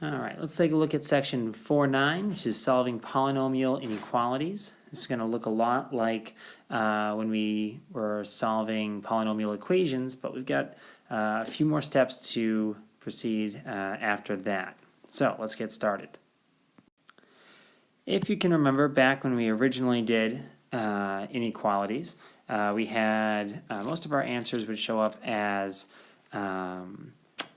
All right, let's take a look at section 4.9, which is solving polynomial inequalities. This is going to look a lot like when we were solving polynomial equations, but we've got a few more steps to proceed after that. So let's get started. If you can remember back when we originally did inequalities, we had most of our answers would show up as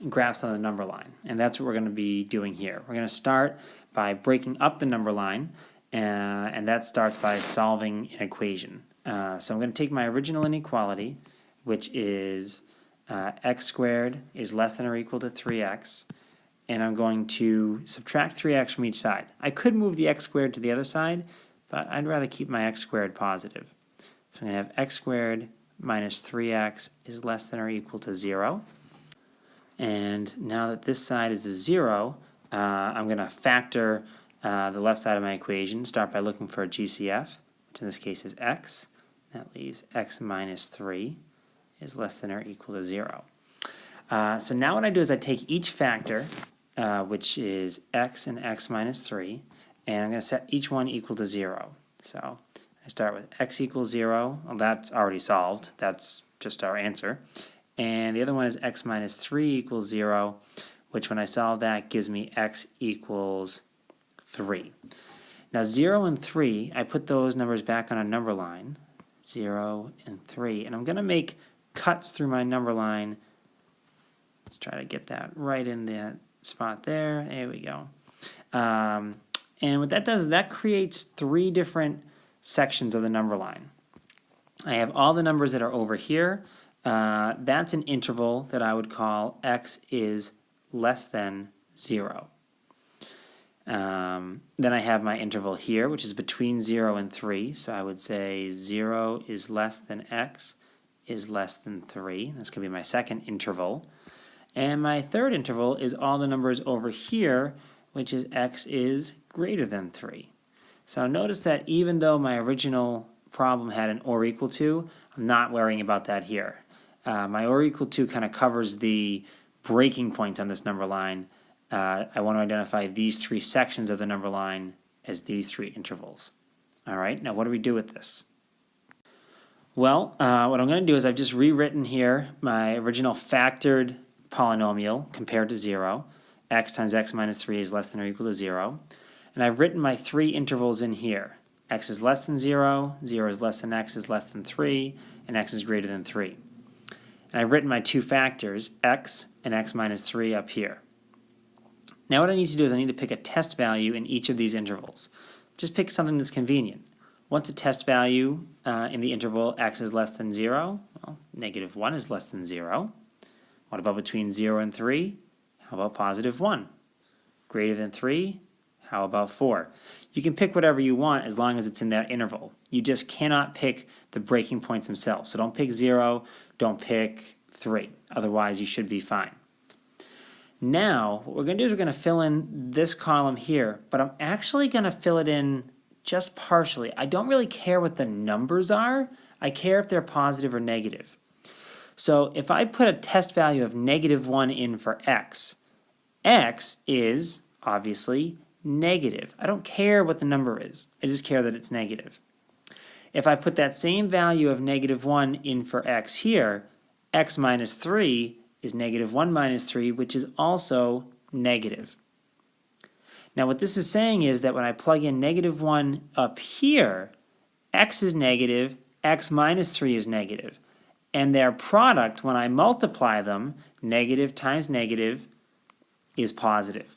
graphs on the number line, and that's what we're going to be doing here. We're going to start by breaking up the number line, and that starts by solving an equation. So I'm going to take my original inequality, which is x squared is less than or equal to 3x, and I'm going to subtract 3x from each side. I could move the x squared to the other side, but I'd rather keep my x squared positive. So I'm going to have x squared minus 3x is less than or equal to 0. And now that this side is a 0, I'm going to factor the left side of my equation, start by looking for a GCF, which in this case is x. That leaves x minus 3 is less than or equal to 0. So now what I do is I take each factor, which is x and x minus 3, and I'm going to set each one equal to 0. So I start with x equals 0. Well, that's already solved. That's just our answer. And the other one is x minus 3 equals 0, which when I solve that gives me x equals 3. Now 0 and 3, I put those numbers back on a number line, 0 and 3, and I'm going to make cuts through my number line. Let's try to get that right in that spot there. There we go. And what that does is that creates 3 different sections of the number line. I have all the numbers that are over here. That's an interval that I would call x is less than 0. Then I have my interval here, which is between 0 and 3. So I would say 0 is less than x is less than 3. That's going to be my second interval. And my third interval is all the numbers over here, which is x is greater than 3. So notice that even though my original problem had an or equal to, I'm not worrying about that here. My or equal to kind of covers the breaking points on this number line. I want to identify these 3 sections of the number line as these 3 intervals. All right, now what do we do with this? Well, what I'm going to do is I've just rewritten here my original factored polynomial compared to 0. X times x minus 3 is less than or equal to 0. And I've written my 3 intervals in here. X is less than 0, 0 is less than x is less than 3, and x is greater than 3. And I've written my 2 factors, x and x minus 3 up here. Now what I need to do is I need to pick a test value in each of these intervals. Just pick something that's convenient. What's a test value in the interval x is less than 0? Well, negative 1 is less than 0. What about between 0 and 3? How about positive 1? Greater than 3? How about 4? You can pick whatever you want as long as it's in that interval. You just cannot pick the breaking points themselves. So don't pick 0, don't pick 3. Otherwise, you should be fine. Now, what we're going to do is we're going to fill in this column here, but I'm actually going to fill it in just partially. I don't really care what the numbers are. I care if they're positive or negative. So if I put a test value of negative 1 in for x, x is obviously negative. I don't care what the number is. I just care that it's negative. If I put that same value of negative 1 in for x here, x minus 3 is negative 1 minus 3, which is also negative. Now what this is saying is that when I plug in negative 1 up here, x is negative, x minus 3 is negative. And their product, when I multiply them, negative times negative is positive.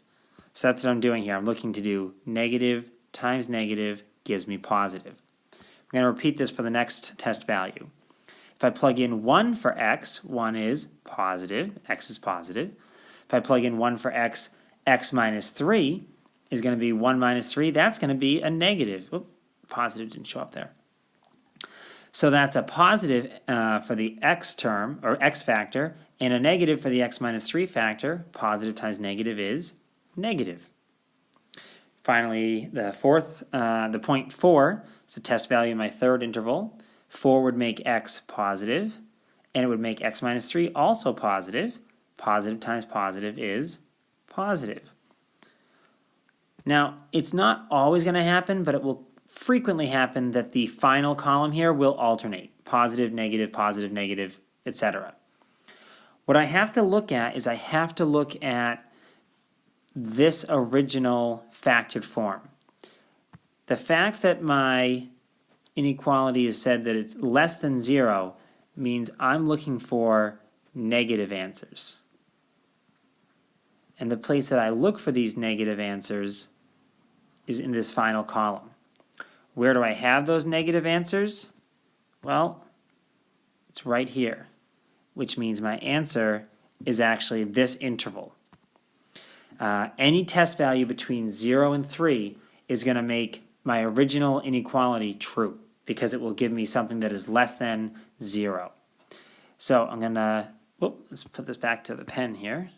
So that's what I'm doing here. I'm looking to do negative times negative gives me positive. We're going to repeat this for the next test value. If I plug in 1 for x, 1 is positive, x is positive. If I plug in 1 for x, x minus 3 is going to be 1 minus 3. That's going to be a negative. Oop, positive didn't show up there. So that's a positive for the x term, or x factor, and a negative for the x minus 3 factor. Positive times negative is negative. Finally, the point 4 is a test value in my third interval. 4 would make x positive, and it would make x minus 3 also positive. Positive times positive is positive. Now, it's not always going to happen, but it will frequently happen that the final column here will alternate. Positive, negative, etc. What I have to look at is I have to look at this original factored form. The fact that my inequality is said that it's less than 0 means I'm looking for negative answers. And the place that I look for these negative answers is in this final column. Where do I have those negative answers? Well, it's right here, which means my answer is actually this interval. Any test value between 0 and 3 is going to make my original inequality true because it will give me something that is less than 0. So I'm going to, let's put this back to the pen here.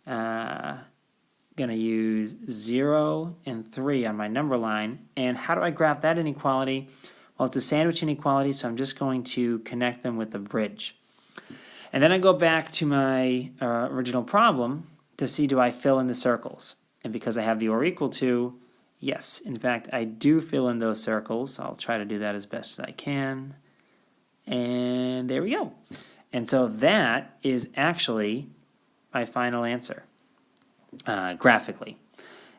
Going to use 0 and 3 on my number line. And how do I graph that inequality? Well, it's a sandwich inequality, so I'm just going to connect them with a bridge. And then I go back to my original problem to see, do I fill in the circles? And because I have the or equal to, yes, in fact, I do fill in those circles. I'll try to do that as best as I can. And there we go. And so that is actually my final answer, graphically.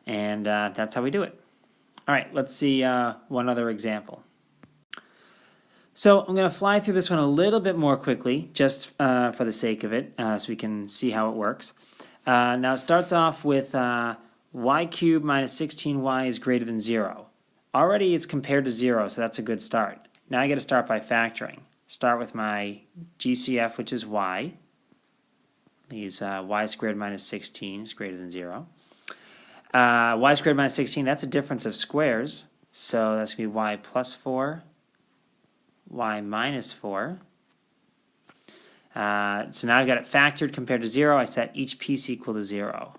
And that's how we do it. All right, let's see one other example. So I'm going to fly through this one a little bit more quickly, just for the sake of it, so we can see how it works. Now it starts off with y cubed minus 16y is greater than 0. Already it's compared to 0, so that's a good start. Now I got to start by factoring. Start with my GCF, which is y. These y squared minus 16 is greater than 0. Y squared minus 16, that's a difference of squares. So that's going to be y plus 4, y minus 4. So now I've got it factored compared to 0. I set each piece equal to 0.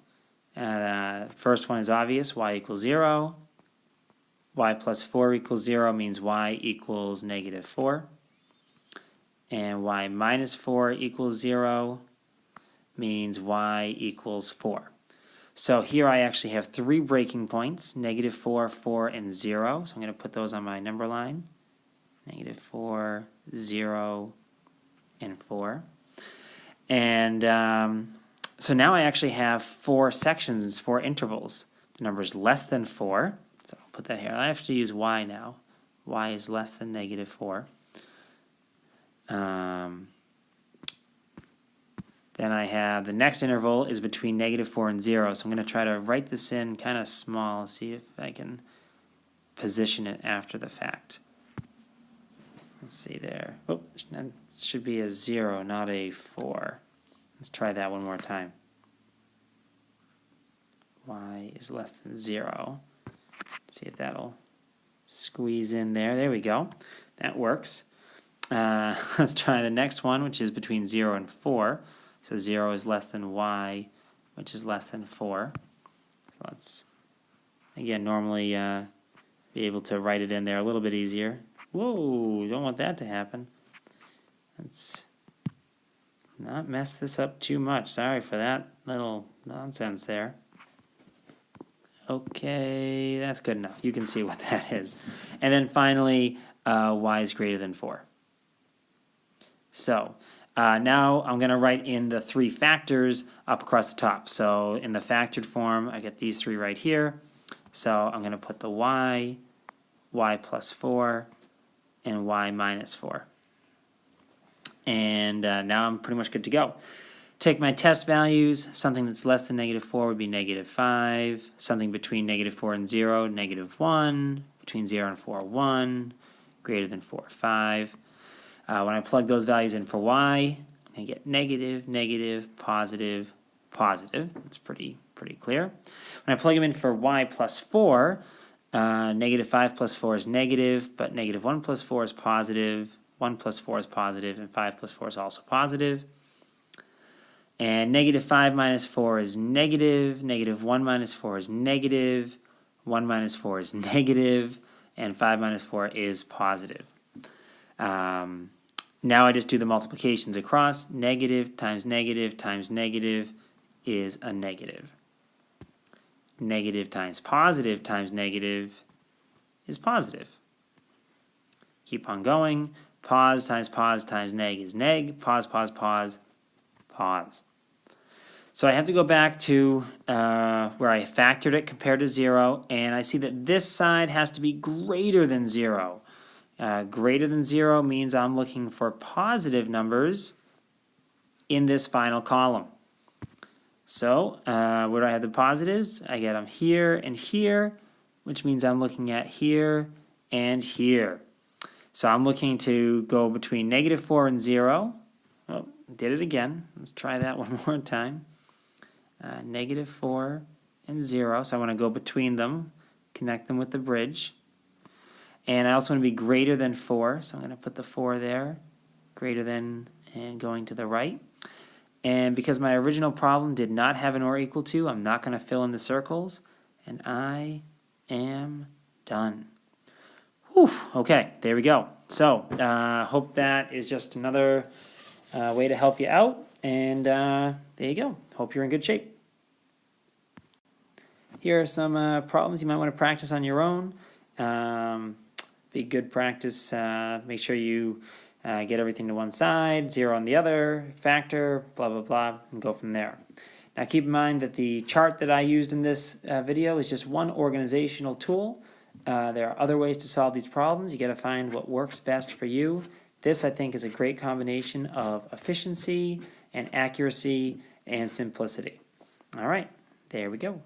First one is obvious, y equals 0. Y plus 4 equals 0 means y equals negative 4. And y minus 4 equals 0 means y equals 4. So here I actually have 3 breaking points, negative 4, 4, and 0. So I'm going to put those on my number line. Negative 4, 0, and 4. And so now I actually have 4 sections, 4 intervals. The number is less than 4. So I'll put that here. I have to use y now. Y is less than negative 4. Then I have the next interval is between negative 4 and 0. So I'm going to try to write this in kind of small, see if I can position it after the fact. Let's see there. Oh, that should be a 0, not a 4. Let's try that one more time. Y is less than 0. See if that'll squeeze in there. There we go. That works. Let's try the next one, which is between 0 and 4. So 0 is less than y, which is less than 4. So let's, again, normally be able to write it in there a little bit easier. Whoa, don't want that to happen. Let's not mess this up too much. Sorry for that little nonsense there. Okay, that's good enough. You can see what that is. And then finally, y is greater than 4. So now I'm going to write in the 3 factors up across the top. So in the factored form, I get these 3 right here. So I'm going to put the y plus 4, and y minus 4. And now I'm pretty much good to go. Take my test values. Something that's less than negative 4 would be negative 5. Something between negative 4 and 0, negative 1. Between 0 and 4, 1. Greater than 4, 5. When I plug those values in for y, I'm going to get negative, negative, positive, positive. That's pretty clear. When I plug them in for y plus 4, negative 5 plus 4 is negative, but negative 1 plus 4 is positive, 1 plus 4 is positive, and 5 plus 4 is also positive. And negative 5 minus 4 is negative, negative 1 minus 4 is negative, 1 minus 4 is negative, and 5 minus 4 is positive. Now I just do the multiplications across. Negative times negative times negative is a negative. negative times negative is positive. Keep on going. Pos times neg is neg. Pos, pos, pos, pos. So I have to go back to where I factored it compared to 0, and I see that this side has to be greater than 0. Greater than 0 means I'm looking for positive numbers in this final column. So where do I have the positives? I get them here and here, which means I'm looking at here and here. So I'm looking to go between -4 and 0. Oh, did it again. Let's try that one more time. -4 and 0. So I want to go between them, connect them with the bridge. And I also want to be greater than 4. So I'm going to put the 4 there. Greater than and going to the right. And because my original problem did not have an or equal to, I'm not going to fill in the circles. And I am done. Whew, okay, there we go. So, hope that is just another way to help you out. And there you go. Hope you're in good shape. Here are some problems you might want to practice on your own. Be good practice. Make sure you get everything to one side, 0 on the other, factor, blah, blah, blah, and go from there. Now keep in mind that the chart that I used in this video is just one organizational tool. There are other ways to solve these problems. You got to find what works best for you. This, I think, is a great combination of efficiency and accuracy and simplicity. All right, there we go.